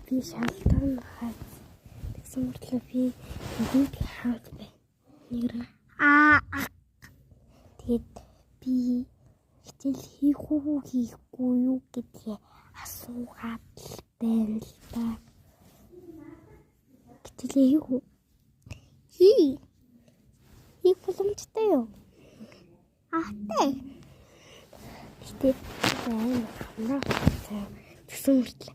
би шалтгаан хаад тэгсэн мөртлөө би нэг хаад бай. Нэр тэгээд би хичээл хийх үү хийхгүй юу гэдгээ асуугаад л байна л да. Хичээл хийх үү? Хийх боломжтой юу? Ахтай. Гэтэ байна. Тэгсэн мөртлөө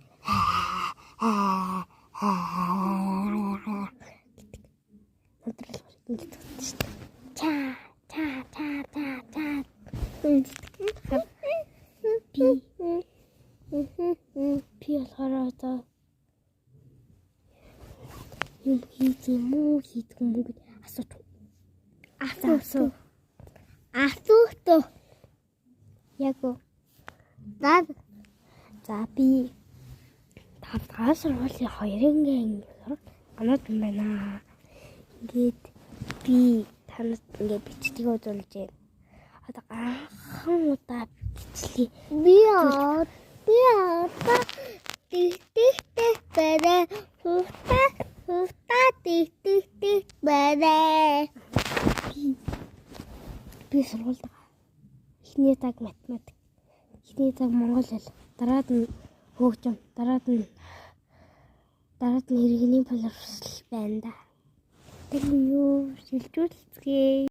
би болохоор одоо юм хийх юм уу хийдгүй юм гэж асуух. Яг уу. За би тавтгаас сургуулийн 2-ын анаад юм байна. Ингээд би танад ингээд бичдэг үзүүлж байна. Одоо анхан удаа бичлээ. Би одоо тэгтээ бэрэ хутаа тэгтээ бэрэ. Би сургуульд эхний цаг математик, эхний цаг монгол хэл, дараад нь хөгжим, дараад нь иргэний боловсрол байна да. Тэр юу шилжүүлцгээе.